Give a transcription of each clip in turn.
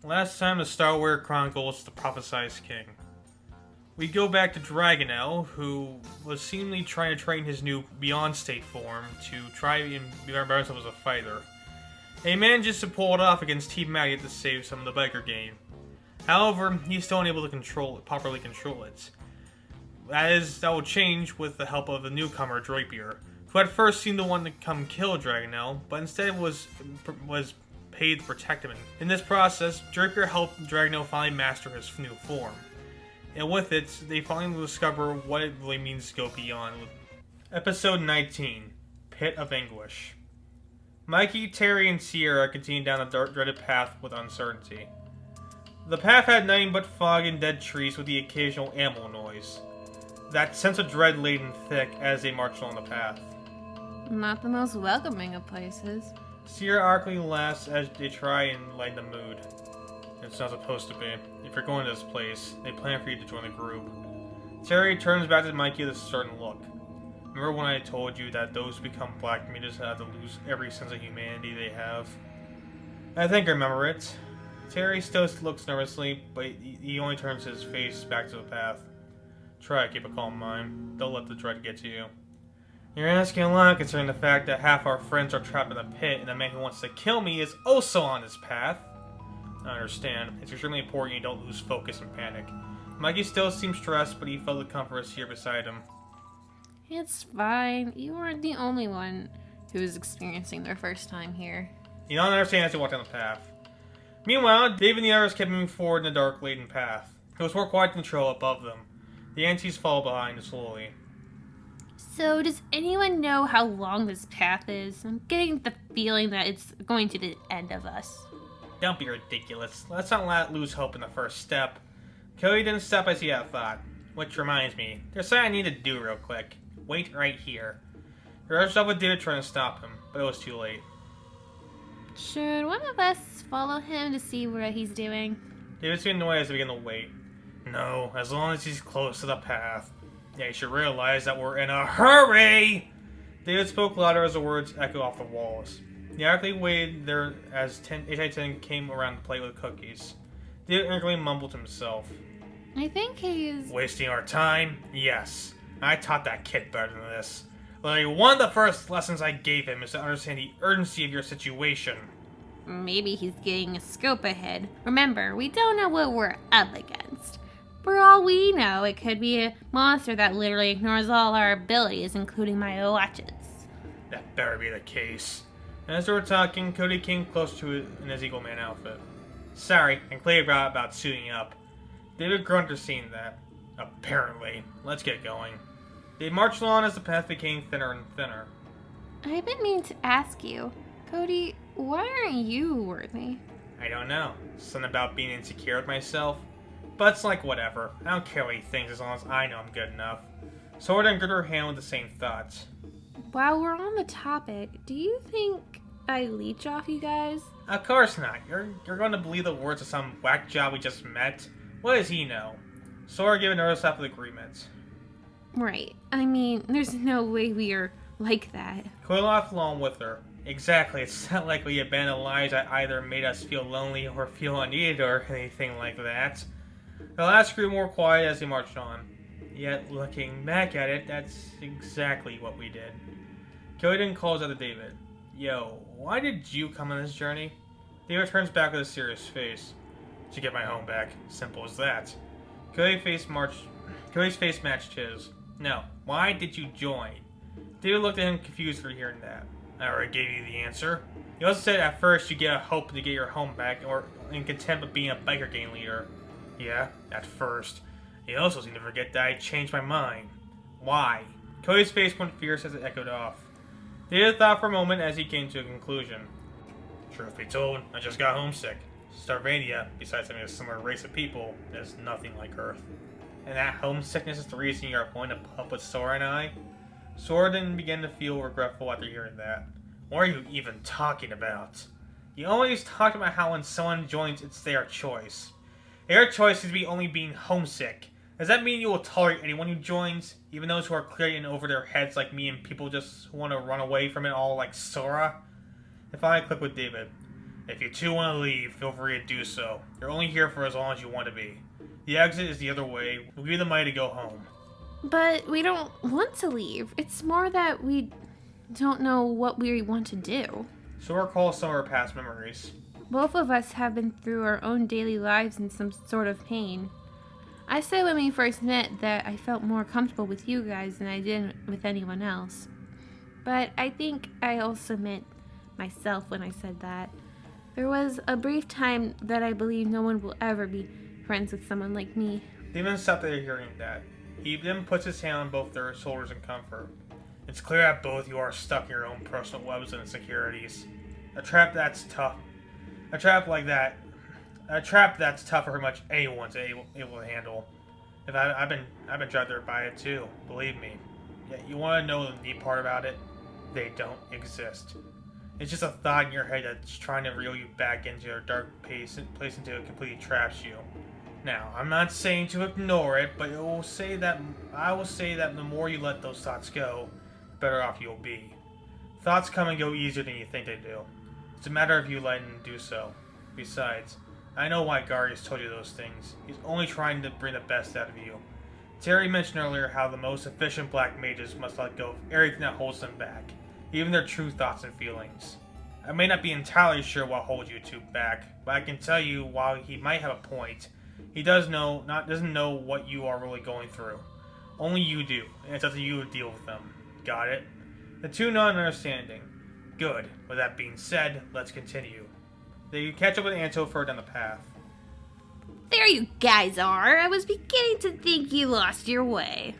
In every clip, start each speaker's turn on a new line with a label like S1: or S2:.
S1: Last time the Star Wars Chronicles, the Prophesied King. We go back to Dragonel, who was seemingly trying to train his new Beyond State form to try and remember himself as a fighter. And he manages to pull it off against Team Maggot to save some of the biker game. However, he's still unable to properly control it. That will change with the help of the newcomer Drapier, who had first seemed to want to come kill Dragonel, but instead was paid to protect him. In this process, Drapier helped Dragonel finally master his new form. And with it, they finally discover what it really means to go beyond. Episode 19, Pit of Anguish. Mikey, Terry, and Sierra continue down the dark, dreaded path with uncertainty. The path had nothing but fog and dead trees with the occasional animal noise. That sense of dread laden thick as they marched along the path.
S2: Not the most welcoming of places.
S1: Sierra awkwardly laughs as they try and lighten the mood. It's not supposed to be. If you're going to this place, they plan for you to join the group. Terry turns back to Mikey with a certain look. Remember when I told you that those who become black mutas have to lose every sense of humanity they have? I think I remember it. Terry still looks nervously, but he only turns his face back to the path. Try to keep a calm mind. Don't let the dread get to you. You're asking a lot considering the fact that half our friends are trapped in the pit and the man who wants to kill me is also on this path. I understand. It's extremely important you don't lose focus and panic. Mikey still seems stressed, but he felt the comfort here beside him.
S2: It's fine. You aren't the only one who is experiencing their first time here.
S1: You don't understand as you walk down the path. Meanwhile, Dave and the others kept moving forward in the dark, laden path. It was more quiet control above them. The antis fall behind slowly.
S2: So, does anyone know how long this path is? I'm getting the feeling that it's going to the end of us.
S1: Don't be ridiculous. Let's not lose hope in the first step. Cody didn't stop as he had thought. Which reminds me, there's something I need to do real quick. Wait right here. He rushed up with David trying to stop him, but it was too late.
S2: Should one of us follow him to see what he's doing?
S1: David seemed annoyed as he began to wait. No, as long as he's close to the path. Yeah, you should realize that we're in a hurry! David spoke louder as the words echoed off the walls. He actively waited there as 810 came around the plate with cookies. David angrily mumbled to himself.
S2: I think he's...
S1: Wasting our time? Yes. I taught that kid better than this. Literally, one of the first lessons I gave him is to understand the urgency of your situation.
S2: Maybe he's getting a scope ahead. Remember, we don't know what we're up against. For all we know, it could be a monster that literally ignores all our abilities, including my watches.
S1: That better be the case. As they were talking, Cody came close to it in his Eagle Man outfit. Sorry, I clearly forgot about suiting up. David grunted seeing that. Apparently. Let's get going. They marched on as the path became thinner and thinner.
S2: I've been meaning to ask you, Cody, why aren't you worthy?
S1: I don't know. Something about being insecure with myself. But it's like whatever. I don't care what he thinks as long as I know I'm good enough. Sword and gripped her hand with the same thoughts.
S2: While we're on the topic, do you think I leech off you guys?
S1: Of course not. You're going to believe the words of some whack job we just met? What does he know? Sora gave a nervous laugh of agreement.
S2: Right. I mean, there's no way we are like that.
S1: Cody laughed along with her. Exactly. It's not like we abandoned lives that either made us feel lonely or feel unneeded or anything like that. The last grew more quiet as they marched on. Yet, looking back at it, that's exactly what we did. Cody then calls out to David. Yo, why did you come on this journey? David turns back with a serious face. To get my home back. Simple as that. Cody's face matched his. No, why did you join? David looked at him confused for hearing that. I already gave you the answer. You also said at first you get a hope to get your home back, or in contempt of being a biker gang leader. Yeah, at first. You also seem to forget that I changed my mind. Why? Cody's face went fierce as it echoed off. David thought for a moment as he came to a conclusion. Truth be told, I just got homesick. Starvania, besides having a similar race of people, is nothing like Earth. And that homesickness is the reason you are going to put up with Sora and I? Sora then began to feel regretful after hearing that. What are you even talking about? You always talk about how when someone joins, it's their choice. Their choice is to be only being homesick. Does that mean you will tolerate anyone who joins? Even those who are clearly in over their heads like me and people just want to run away from it all like Sora? If I click with David. If you two want to leave, feel free to do so. You're only here for as long as you want to be. The exit is the other way. We'll give you the money to go home.
S2: But we don't want to leave. It's more that we don't know what we want to do.
S1: So recall some of our past memories.
S2: Both of us have been through our own daily lives in some sort of pain. I said when we first met that I felt more comfortable with you guys than I did with anyone else. But I think I also meant myself when I said that. There was a brief time that I believe no one will ever be friends with someone like me.
S1: Demon stopped there hearing that. He then puts his hand on both their shoulders in comfort. It's clear that both you are stuck in your own personal webs and insecurities. A trap that's tough. A trap that's tough for pretty much anyone's able to handle. I've been dragged there by it too, believe me. Yet you want to know the neat part about it? They don't exist. It's just a thought in your head that's trying to reel you back into a dark place until it completely traps you. Now, I'm not saying to ignore it, but I will say that the more you let those thoughts go, the better off you'll be. Thoughts come and go easier than you think they do. It's a matter of you letting them do so. Besides, I know why Garius told you those things. He's only trying to bring the best out of you. Terry mentioned earlier how the most efficient black mages must let go of everything that holds them back, even their true thoughts and feelings. I may not be entirely sure what holds you two back, but I can tell you while he might have a point, he doesn't know what you are really going through. Only you do, and it's up to you to deal with them. Got it? The two nod in understanding. Good. With that being said, let's continue. They catch up with Anto further down the path.
S2: There you guys are. I was beginning to think you lost your way.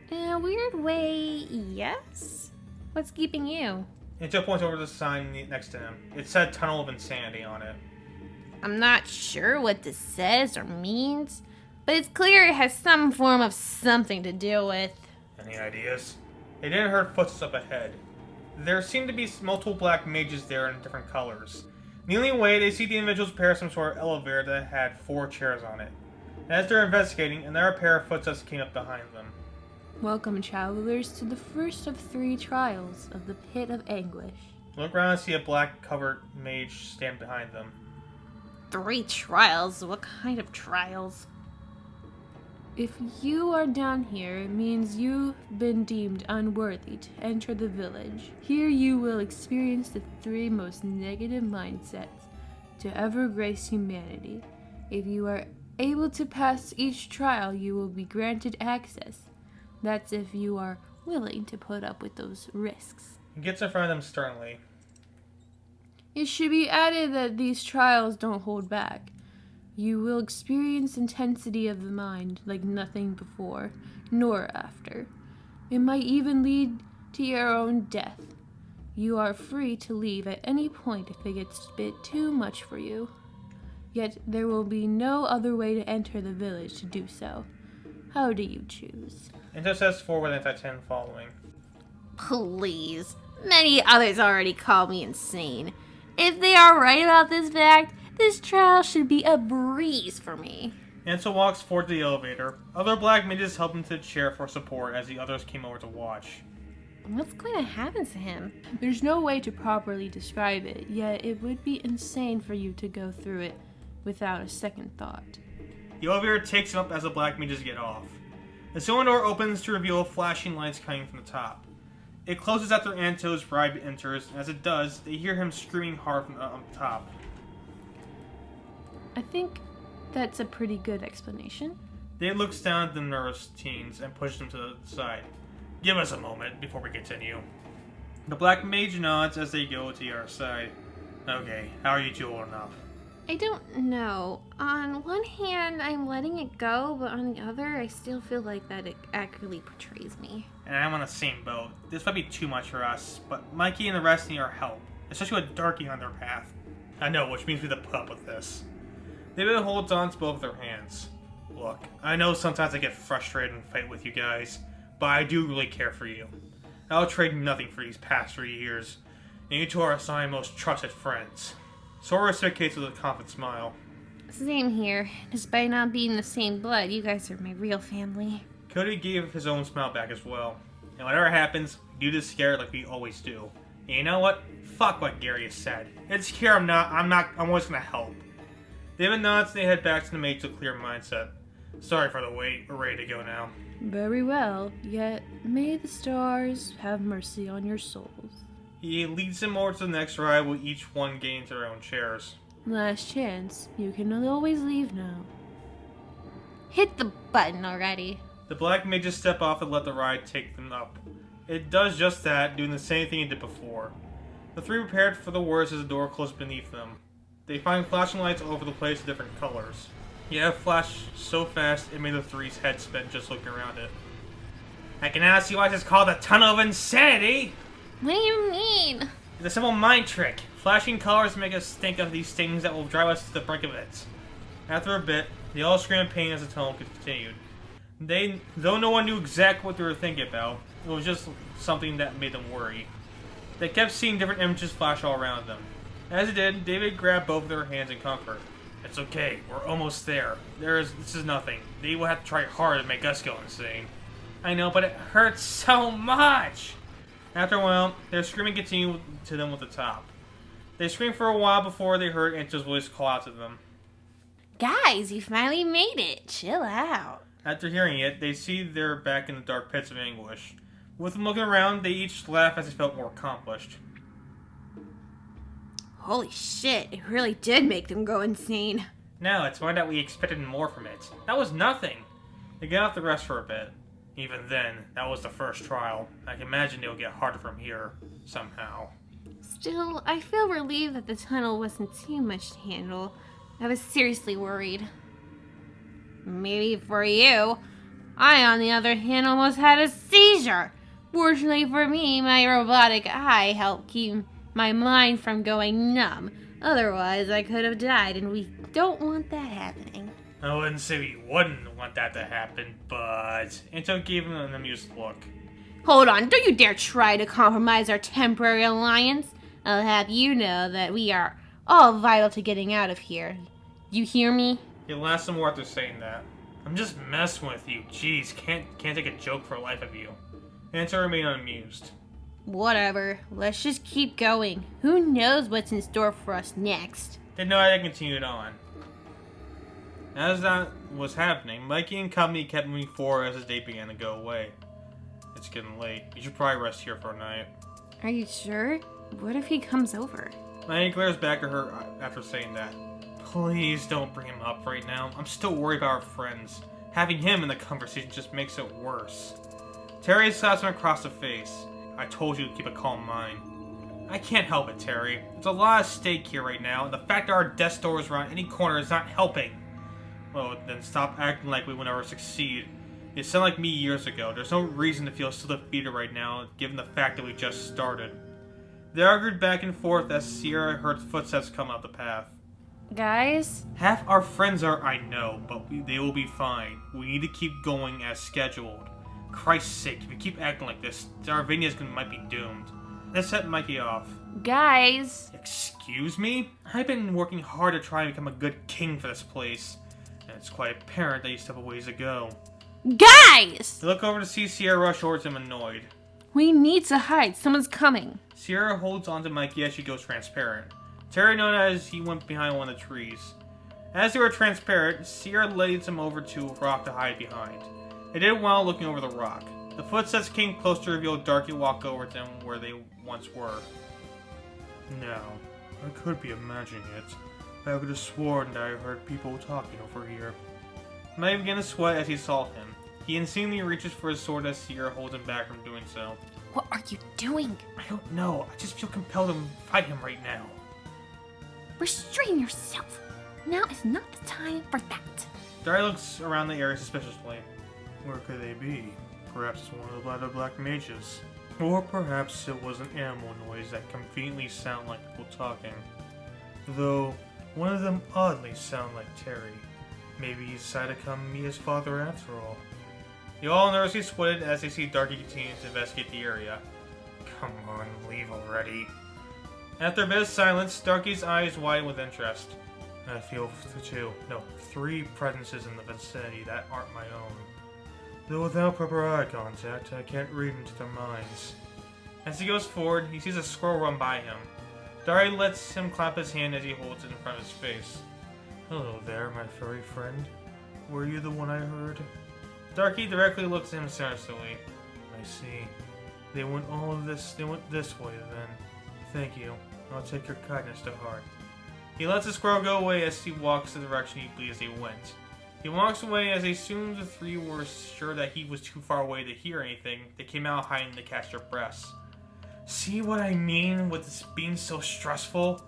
S2: In a weird way, yes? What's keeping you?
S1: Anto points over to the sign next to him. It said Tunnel of Insanity on it.
S2: I'm not sure what this says or means, but it's clear it has some form of something to do with.
S1: Any ideas? They didn't hear footsteps up ahead. There seemed to be multiple black mages there in different colors. Kneeling away, they see the individuals prepare some sort of elevator that had 4 chairs on it. And as they're investigating, another pair of footsteps came up behind them.
S3: Welcome, travelers, to the first of 3 trials of the Pit of Anguish.
S1: Look around and see a black-covered mage stand behind them.
S2: 3 trials? What kind of trials?
S3: If you are down here, it means you've been deemed unworthy to enter the village. Here you will experience the 3 most negative mindsets to ever grace humanity. If you are able to pass each trial, you will be granted access. That's if you are willing to put up with those risks.
S1: He gets in front of them sternly.
S3: It should be added that these trials don't hold back. You will experience intensity of the mind like nothing before, nor after. It might even lead to your own death. You are free to leave at any point if it gets a bit too much for you. Yet there will be no other way to enter the village to do so. How do you choose?
S1: Anto steps forward with Anti-10 following.
S2: Please. Many others already call me insane. If they are right about this fact, this trial should be a breeze for me.
S1: Anto walks forward to the elevator. Other black mages help him to the chair for support as the others came over to watch.
S2: What's going to happen to him?
S3: There's no way to properly describe it, yet it would be insane for you to go through it without a second thought.
S1: The elevator takes him up as the black mages get off. The ceiling door opens to reveal flashing lights coming from the top. It closes after Anto's bride enters, and as it does, they hear him screaming hard from on top.
S3: I think that's a pretty good explanation.
S1: Dave looks down at the nervous teens and pushes them to the side. Give us a moment before we continue. The black mage nods as they go to the other side. Okay, how are you two holding up?
S2: I don't know. On one hand, I'm letting it go, but on the other, I still feel like that it accurately portrays me.
S1: And I'm on the same boat. This might be too much for us, but Mikey and the rest need our help, especially with Darky on their path. I know, which means we have to put up with this. David holds on to both of their hands. Look, I know sometimes I get frustrated and fight with you guys, but I do really care for you. I'll trade nothing for these past 3 years, and you two are some of my most trusted friends. Sora reciprocates with a confident smile.
S2: Same here. Despite not being the same blood, you guys are my real family.
S1: Cody gave his own smile back as well. And whatever happens, we do this scared like we always do. You know what? Fuck what Gary has said. It's here. I'm always gonna help. David nods and they head back to the mate to clear mindset. Sorry for the wait. We're ready to go now.
S3: Very well, yet may the stars have mercy on your souls.
S1: He leads them over to the next ride with each one getting to their own chairs.
S3: Last chance. You can always leave now.
S2: Hit the button already.
S1: The black mages step off and let the ride take them up. It does just that, doing the same thing it did before. The three prepared for the worst as the door closed beneath them. They find flashing lights all over the place of different colors. Yeah, it flashed so fast it made the three's head spin just looking around it. I can now see why it's called the Tunnel of Insanity!
S2: What do you mean?
S1: It's a simple mind trick. Flashing colors make us think of these things that will drive us to the brink of it. After a bit, they all screamed in pain as the tunnel continued. Though no one knew exactly what they were thinking about, it was just something that made them worry. They kept seeing different images flash all around them. As it did, David grabbed both of their hands in comfort. It's okay, we're almost there. This is nothing. They will have to try hard to make us go insane. I know, but it hurts so much! After a while, their screaming continued to them with the top. They screamed for a while before they heard Angel's voice call out to them.
S2: Guys, you finally made it. Chill out.
S1: After hearing it, they see they're back in the dark pits of Anguish. With them looking around, they each laugh as they felt more accomplished.
S2: Holy shit, it really did make them go insane.
S1: Now, it's more that we expected more from it. That was nothing. They get off the rest for a bit. Even then, that was the first trial. I can imagine it'll get harder from here, somehow.
S2: Still, I feel relieved that the tunnel wasn't too much to handle. I was seriously worried. Maybe for you. I, on the other hand, almost had a seizure. Fortunately for me, my robotic eye helped keep my mind from going numb. Otherwise, I could have died, and we don't want that happening.
S1: I wouldn't say we wouldn't want that to happen, but... Anto gave him an amused look.
S2: Hold on, don't you dare try to compromise our temporary alliance. I'll have you know that we are all vital to getting out of here. You hear me?
S1: He laughed some more after saying that. I'm just messing with you. Jeez, can't take a joke for the life of you. Anto remained unamused.
S2: Whatever, let's just keep going. Who knows what's in store for us next?
S1: Didn't know how they continued on. As that was happening, Mikey and company kept moving forward as the day began to go away. It's getting late. You should probably rest here for a night.
S2: Are you sure? What if he comes over?
S1: Mikey glares back at her after saying that. Please don't bring him up right now. I'm still worried about our friends. Having him in the conversation just makes it worse. Terry slaps him across the face. I told you to keep a calm mind. I can't help it, Terry. There's a lot at stake here right now, and the fact that our death door is around any corner is not helping. Well, then stop acting like we will never succeed. You sound like me years ago. There's no reason to feel so defeated right now, given the fact that we just started. They argued back and forth as Sierra heard footsteps come up the path.
S2: Guys?
S1: Half our friends are, I know, but they will be fine. We need to keep going as scheduled. Christ's sake, if you keep acting like this, Darvinia's might be doomed. That set Mikey off.
S2: Guys?
S1: Excuse me? I've been working hard to try and become a good king for this place. And it's quite apparent that you still have a ways to go.
S2: Guys!
S1: They look over to see Sierra rush towards him annoyed.
S2: We need to hide. Someone's coming.
S1: Sierra holds onto Mikey as she goes transparent. Terry noted as he went behind one of the trees. As they were transparent, Sierra leads him over to a rock to hide behind. They did while looking over the rock. The footsteps came close to reveal Darky walk over to them where they once were. Now, I could be imagining it, but I could have sworn that I heard people talking over here. Mike began to sweat as he saw him. He insanely reaches for his sword as Sierra holds him back from doing so.
S2: What are you doing?
S1: I don't know. I just feel compelled to fight him right now.
S2: Restrain yourself. Now is not the time for that.
S1: Darky looks around the area suspiciously. Where could they be? Perhaps it's one of the other black mages. Or perhaps it was an animal noise that conveniently sounded like people talking. Though, one of them oddly sounded like Terry. Maybe he decided to come meet his father after all. They all nervously sweated as they see Darky continue to investigate the area. Come on, leave already. After a bit of silence, Darky's eyes widen with interest. I feel three presences in the vicinity that aren't my own. Though without proper eye contact, I can't read into their minds. As he goes forward, he sees a squirrel run by him. Darky lets him clap his hand as he holds it in front of his face. Hello there, my furry friend. Were you the one I heard? Darky directly looks at him seriously. I see. They went this way then. Thank you. I'll take your kindness to heart. He lets the squirrel go away as he walks the direction he believes they went. He walks away as soon as the three were sure that he was too far away to hear anything, they came out hiding to catch their breaths. See what I mean with this being so stressful?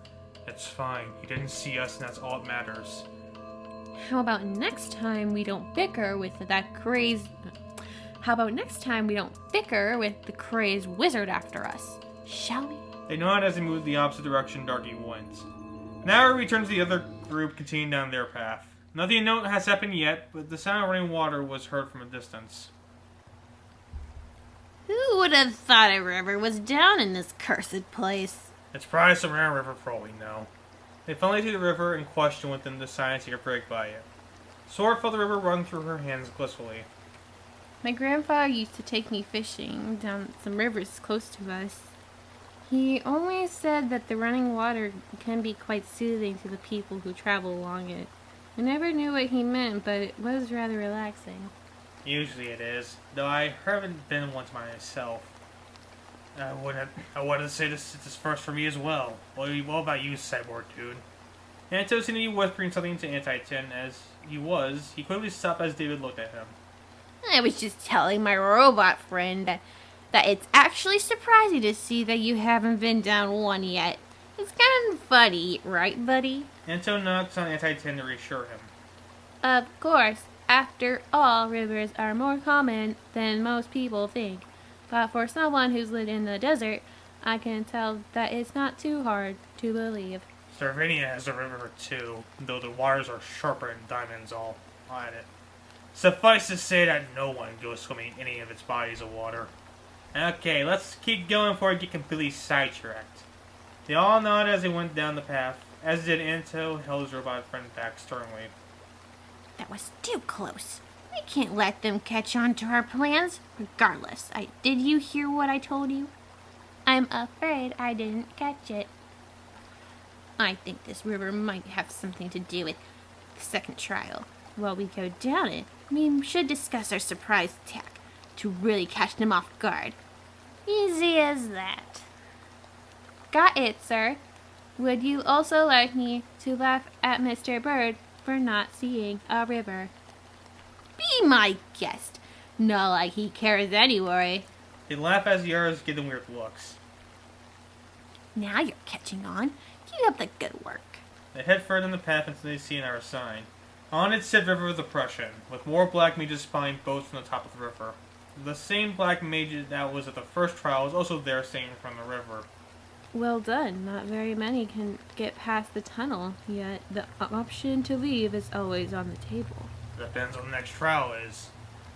S1: It's fine. He didn't see us and that's all that matters.
S2: How about next time we don't bicker with that crazed... How about next time we don't bicker with the crazed wizard after us? Shall we?
S1: They nod as they move the opposite direction Darky went. Now we return to the other group continuing down their path. Nothing to note has happened yet, but the sound of running water was heard from a distance.
S2: Who would have thought a river was down in this cursed place?
S1: It's probably some rare river for all we know. They finally see the river in question within the silence they could break by it. Sora felt the river run through her hands blissfully.
S3: My grandfather used to take me fishing down some rivers close to us. He always said that the running water can be quite soothing to the people who travel along it. I never knew what he meant, but it was rather relaxing.
S1: Usually it is, though I haven't been once myself. I wanted to say this is first for me as well. What about you, Cyborg Dude? Anto seemed to be whispering something to Anti-10 as he quickly stopped as David looked at him.
S2: I was just telling my robot friend that it's actually surprising to see that you haven't been down one yet. It's kind of funny, right, buddy?
S1: Anto knocks on Anti-10 to reassure him.
S3: Of course, after all, rivers are more common than most people think. But for someone who's lived in the desert, I can tell that it's not too hard to believe.
S1: Sarvania has a river too, though the waters are sharper than diamonds all at it. Suffice to say that no one goes swimming in any of its bodies of water. Okay, let's keep going before I get completely sidetracked. They all nodded as they went down the path, as did Anto, held his robot friend back sternly.
S2: That was too close. We can't let them catch on to our plans. Regardless, did you hear what I told you?
S3: I'm afraid I didn't catch it.
S2: I think this river might have something to do with the second trial. While we go down it, we should discuss our surprise attack to really catch them off guard. Easy as that.
S3: Got it, sir. Would you also like me to laugh at Mr. Bird for not seeing a river?
S2: Be my guest. Not like he cares anyway.
S1: They laugh as the others give them weird looks.
S2: Now you're catching on. Keep up the good work.
S1: They head further in the path until they see another sign. On it said River of Depression, with more black mages spying boats from the top of the river. The same black mage that was at the first trial is also there singing from the river.
S3: Well done. Not very many can get past the tunnel, yet the option to leave is always on the table.
S1: Depends on the next trial is.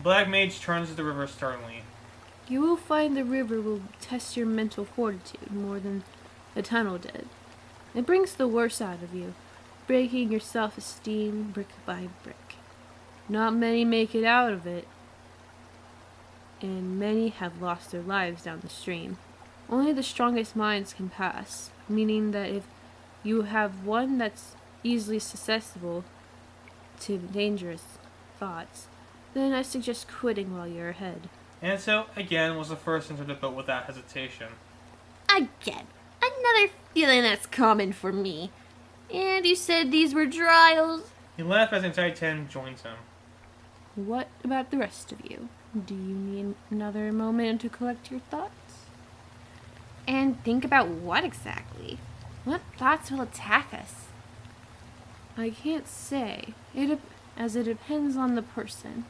S1: Black mage turns to the river sternly.
S3: You will find the river will test your mental fortitude more than the tunnel did. It brings the worst out of you, breaking your self-esteem brick by brick. Not many make it out of it, and many have lost their lives down the stream. Only the strongest minds can pass, meaning that if you have one that's easily susceptible to dangerous thoughts, then I suggest quitting while you're ahead.
S1: Anto, again, was the first into the boat without hesitation.
S2: Again, another feeling that's common for me. And you said these were trials?
S1: He laughed as Anti-10 joins him.
S3: What about the rest of you? Do you need another moment to collect your thoughts?
S2: And think about what exactly? What thoughts will attack us?
S3: I can't say, as it depends on the person.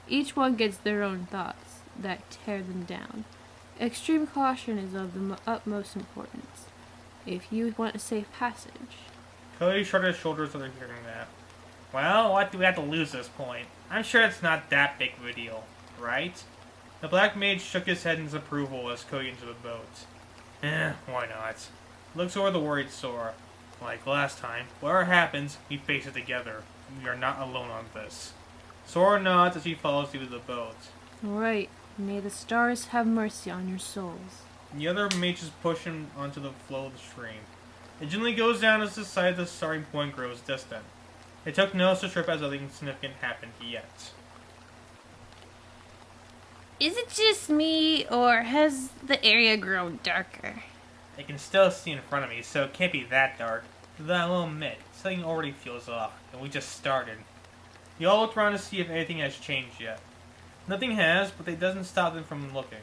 S3: Each one gets their own thoughts that tear them down. Extreme caution is of the utmost importance, if you want a safe passage.
S1: Cody shrugged his shoulders after hearing that. Well, what do we have to lose at this point? I'm sure it's not that big of a deal, right? The black mage shook his head in disapproval as Cody entered the boat. Why not? Looks over the worried Sora. Like last time, whatever happens, we face it together. We are not alone on this. Sora nods as he follows you to the boat.
S3: Alright, may the stars have mercy on your souls.
S1: The other mages push him onto the flow of the stream. It gently goes down as the sight of the starting point grows distant. They took no such trip as nothing significant happened yet.
S2: Is it just me, or has the area grown darker?
S1: I can still see in front of me, so it can't be that dark. Though I will admit, something already feels off, and we just started. You all looked around to see if anything has changed yet. Nothing has, but it doesn't stop them from looking.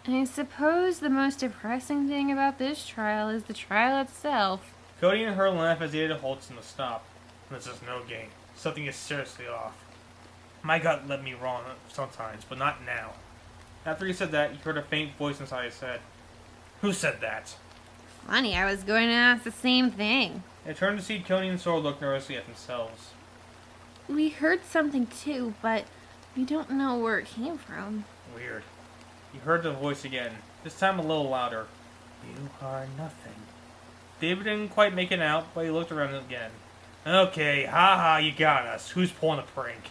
S2: I suppose the most depressing thing about this trial is the trial itself.
S1: Cody and her laugh as Ada holds him to stop. This is no game. Something is seriously off. My gut led me wrong sometimes, but not now. After he said that, he heard a faint voice inside his head. Who said that?
S2: Funny, I was going to ask the same thing.
S1: They turned to see Tony and Sora look nervously at themselves.
S2: We heard something too, but we don't know where it came from.
S1: Weird. He heard the voice again, this time a little louder. You are nothing. David didn't quite make it out, but he looked around again. Okay, haha, you got us. Who's pulling a prank?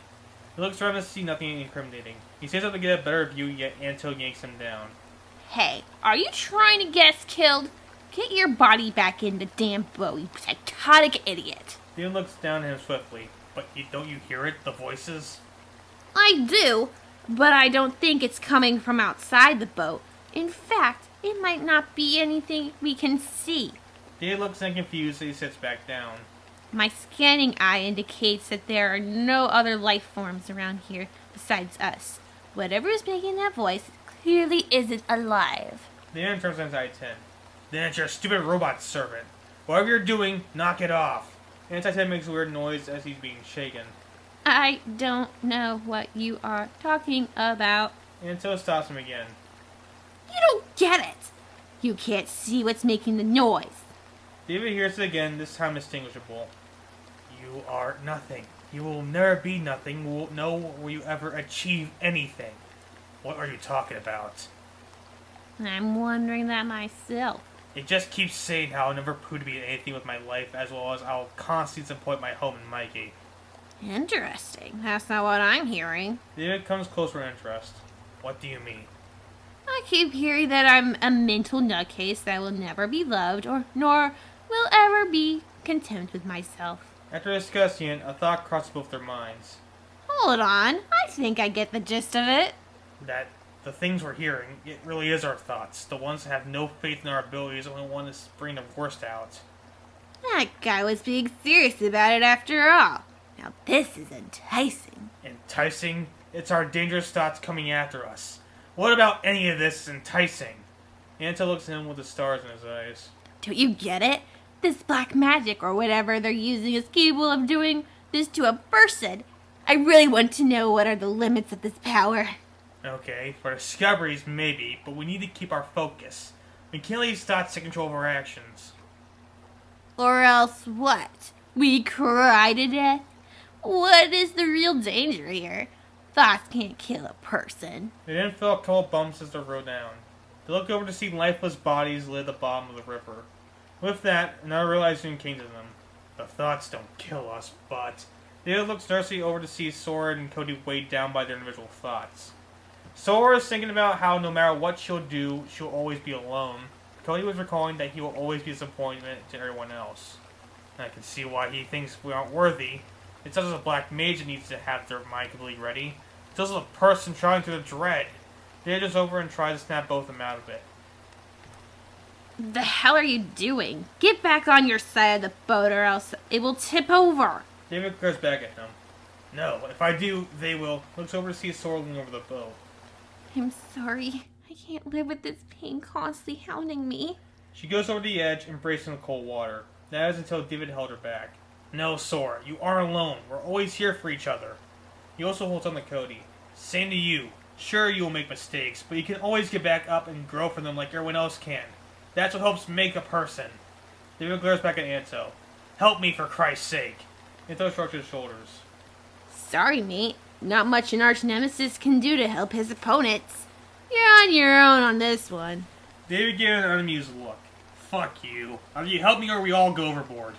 S1: He looks around to see nothing incriminating. He says something to get a better view, yet Anto yanks him down.
S2: Hey, are you trying to get us killed? Get your body back in the damn boat, you psychotic idiot.
S1: David looks down at him swiftly. But don't you hear it? The voices?
S2: I do, but I don't think it's coming from outside the boat. In fact, it might not be anything we can see.
S1: David looks confused as he sits back down.
S2: My scanning eye indicates that there are no other life forms around here besides us. Whatever is making that voice clearly isn't alive.
S1: David turns on Anti-10. Then it's your stupid robot servant. Whatever you're doing, knock it off. Anti-10 makes a weird noise as he's being shaken.
S2: I don't know what you are talking about.
S1: Anto stops him again.
S2: You don't get it. You can't see what's making the noise.
S1: David hears it again, this time distinguishable. You are nothing. You will never be nothing, nor will you ever achieve anything. What are you talking about?
S2: I'm wondering that myself.
S1: It just keeps saying how I'll never prove to be anything with my life, as well as I'll constantly disappoint my home and Mikey.
S2: Interesting. That's not what I'm hearing.
S1: David comes closer in interest. What do you mean?
S2: I keep hearing that I'm a mental nutcase that will never be loved, nor will ever be content with myself.
S1: After discussing it, a thought crossed both their minds.
S2: Hold on. I think I get the gist of it.
S1: That the things we're hearing, it really is our thoughts. The ones that have no faith in our abilities only want to bring the worst out.
S2: That guy was being serious about it after all. Now this is enticing.
S1: Enticing? It's our dangerous thoughts coming after us. What about any of this is enticing? Anto looks at him with the stars in his eyes.
S2: Don't you get it? This black magic or whatever they're using is capable of doing this to a person. I really want to know what are the limits of this power.
S1: Okay, for discoveries maybe, but we need to keep our focus. We can't let these thoughts take control of our actions.
S2: Or else what? We cry to death? What is the real danger here? Thoughts can't kill a person.
S1: They then felt cold bumps as they rode down. They looked over to see lifeless bodies lay at the bottom of the river. With that, another realization came to them. The thoughts don't kill us, but... David looks nervously over to see Sora and Cody weighed down by their individual thoughts. Sora is thinking about how no matter what she'll do, she'll always be alone. Cody was recalling that he will always be a disappointment to everyone else. And I can see why he thinks we aren't worthy. It's not just a black mage that needs to have their mind completely ready. It's also a person trying through the dread. David goes over and tries to snap both of them out of it.
S2: The hell are you doing? Get back on your side of the boat or else it will tip over.
S1: David glares back at him. No, if I do, they will. Looks over to see Sora leaning over the boat.
S2: I'm sorry. I can't live with this pain constantly hounding me.
S1: She goes over the edge, embracing the cold water. That is until David held her back. No, Sora, you aren't alone. We're always here for each other. He also holds on to Cody. Same to you. Sure, you will make mistakes, but you can always get back up and grow from them like everyone else can. That's what helps make a person. David glares back at Anto. Help me, for Christ's sake. Anto shrugs his shoulders.
S2: Sorry, mate. Not much an arch nemesis can do to help his opponents. You're on your own on this one.
S1: David gave an unamused look. Fuck you. Either you help me or we all go overboard.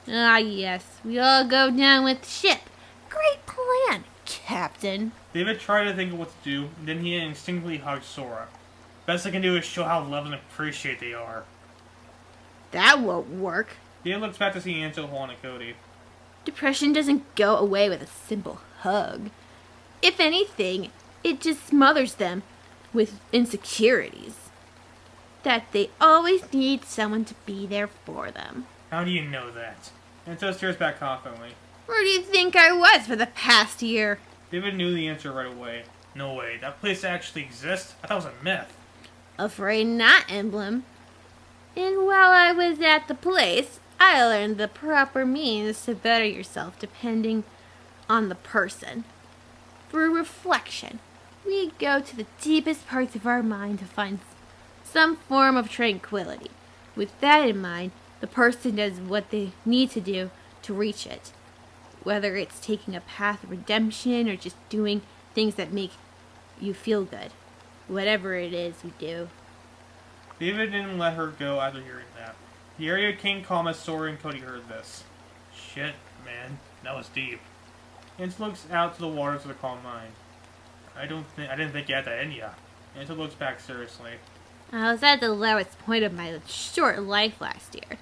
S2: Ah, yes. We all go down with the ship. Great plan, Captain.
S1: David tried to think of what to do, and then he instinctively hugged Sora. Best I can do is show how loved and appreciated they are.
S2: That won't work.
S1: David looks back to see Anto, Juan, and Cody.
S2: Depression doesn't go away with a simple hug. If anything, it just smothers them with insecurities. That they always need someone to be there for them.
S1: How do you know that? Anto stares back confidently.
S2: Where do you think I was for the past year?
S1: David knew the answer right away. No way, that place actually exists? I thought it was a myth.
S2: Afraid not, Emblem. And while I was at the place, I learned the proper means to better yourself depending on the person. Through reflection, we go to the deepest parts of our mind to find some form of tranquility. With that in mind, the person does what they need to do to reach it. Whether it's taking a path of redemption or just doing things that make you feel good. Whatever it is you do.
S1: David didn't let her go after hearing that. The area came calm as Sora and Cody heard this. Shit, man, that was deep. Anto looks out to the waters with a calm mind. I didn't think you had that in ya. Anto looks back seriously.
S2: I was at the lowest point of my short life last year.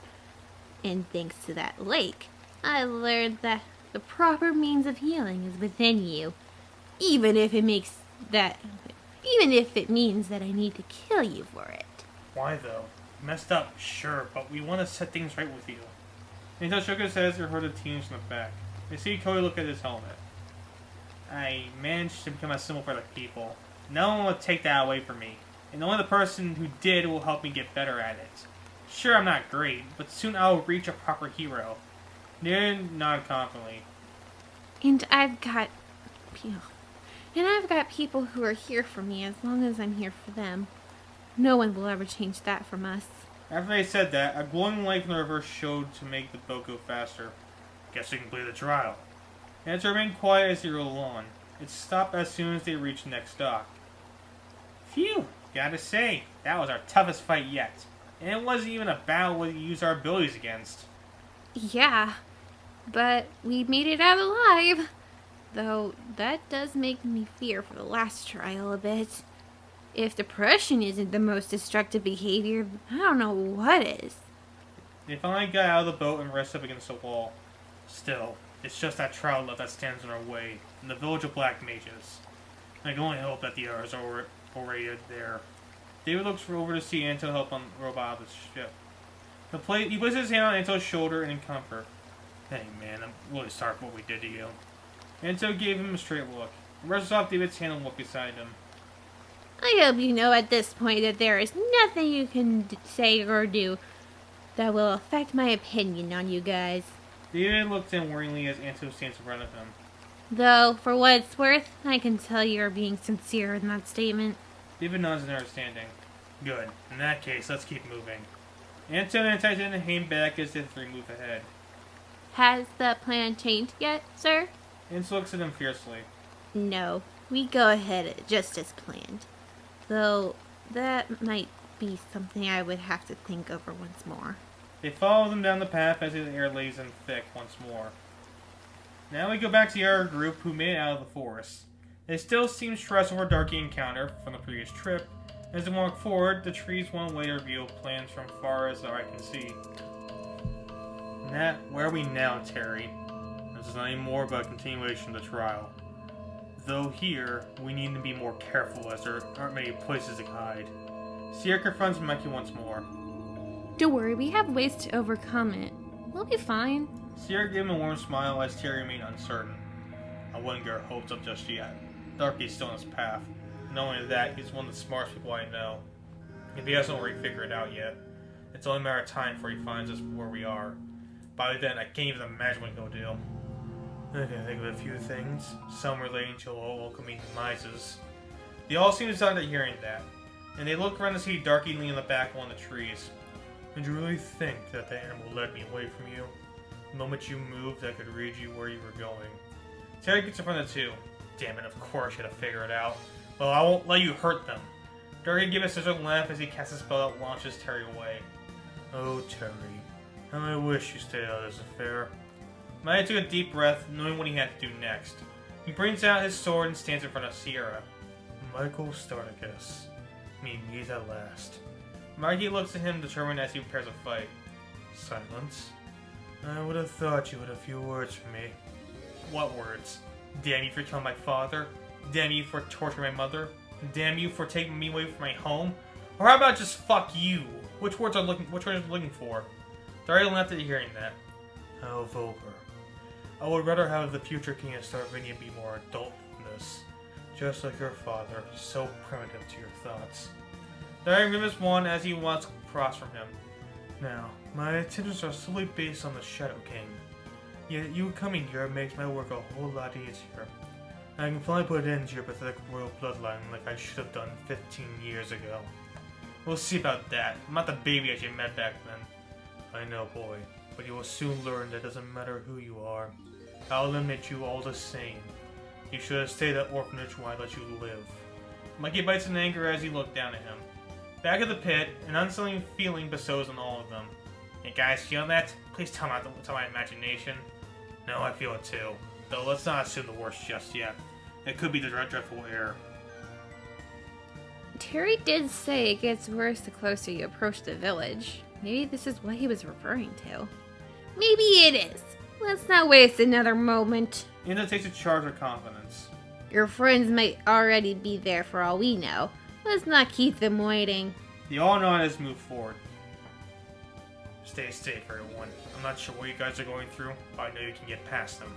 S2: And thanks to that lake, I learned that the proper means of healing is within you. Even if it means that I need to kill you for it.
S1: Why though? Messed up, sure, but we want to set things right with you. Anto shook his head as he heard a tinge in the back. They see Cody look at his helmet. I managed to become a symbol for the people. No one will take that away from me. And only the person who did will help me get better at it. Sure, I'm not great, but soon I'll reach a proper hero. David nodded confidently.
S2: And I've got people who are here for me as long as I'm here for them. No one will ever change that from us.
S1: After they said that, a glowing light from the river showed to make the boat go faster. Guess we can play the trial. And to remain quiet as they rolled on. It stopped as soon as they reached the next dock. Phew! Gotta say, that was our toughest fight yet. And it wasn't even a battle we used our abilities against.
S2: Yeah, but we made it out alive. Though that does make me fear for the last trial a bit. If depression isn't the most destructive behavior, I don't know what is.
S1: They finally got out of the boat and rested up against the wall. Still, it's just that trial left that stands in our way, in the village of Black Mages. I can only hope that the others are already there. David looks over to see Anto help on the robot out of the ship. He places his hand on Anto's shoulder and in comfort. Hey man, I'm really sorry for what we did to you. Anto gave him a straight look. He brushes off David's hand and walked beside him.
S2: I hope you know at this point that there is nothing you can say or do that will affect my opinion on you guys.
S1: David looked in worryingly as Anto stands in front of him.
S2: Though, for what it's worth, I can tell you're being sincere in that statement.
S1: David nods in understanding. Good. In that case, let's keep moving. Anto and Titan hang back as the three move ahead.
S2: Has the plan changed yet, sir?
S1: Anto looks at him fiercely.
S2: No, we go ahead just as planned. Though, that might be something I would have to think over once more.
S1: They follow them down the path as the air lays in thick once more. Now we go back to the other group who made it out of the forest. They still seem stressed over Darky encounter from the previous trip. As they walk forward, the trees one way reveal plans from far as the eye can see. Nat, where are we now, Terry? This is nothing more but a continuation of the trial. Though here, we need to be more careful as there aren't many places to hide. Sierra confronts Mikey once more.
S3: Don't worry, we have ways to overcome it. We'll be fine.
S1: Sierra gave him a warm smile as Terry remained uncertain. I wouldn't get our hopes up just yet. Darky's still on his path. Not only that, he's one of the smartest people I know. If he hasn't already figured it out yet, it's only a matter of time before he finds us where we are. By then, I can't even imagine what he'll do. I can think of a few things, some relating to welcoming demises. They all seem excited at hearing that, and they look around to see Darky leaning in the back of one of the trees. Did you really think that the animal led me away from you? The moment you moved, I could read you where you were going. Terry gets in front of the two. Damn it, of course you had to figure it out. Well, I won't let you hurt them. Darky gives a sizzling laugh as he casts a spell that launches Terry away. Oh, Terry, how I wish you stayed out of this affair. Maya took a deep breath, knowing what he had to do next. He brings out his sword and stands in front of Sierra. Michael Starnicus. Meet at last. Mikey looks at him determined as he prepares a fight. Silence. I would have thought you had a few words for me. What words? Damn you for killing my father? Damn you for torturing my mother? Damn you for taking me away from my home? Or how about just fuck you? Which words are you looking for? Dario laughed at hearing that. How vulgar. I would rather have the future king of Sardinia be more adult than this. Just like your father, so primitive to your thoughts. Dario grimaces one as he walks across from him. Now, my intentions are solely based on the Shadow King. Yet you coming here makes my work a whole lot easier. I can finally put an end to your pathetic royal bloodline like I should have done 15 years ago. We'll see about that. I'm not the baby as you met back then. I know, boy, but you will soon learn that it doesn't matter who you are. I'll eliminate you all the same. You should have stayed at orphanage while I let you live. Mikey bites in anger as he looked down at him. Back at the pit, an unsettling feeling bestows on all of them. Hey guys, feel that? Please tell me to my imagination. No, I feel it too. Though let's not assume the worst just yet. It could be the dreadful air.
S2: Terry did say it gets worse the closer you approach the village. Maybe this is what he was referring to. Maybe it is. Let's not waste another moment.
S1: Ina takes a charge of confidence.
S2: Your friends might already be there for all we know. Let's not keep them waiting.
S1: The all-knowing has moved forward. Stay safe, everyone. I'm not sure what you guys are going through, but I know you can get past them.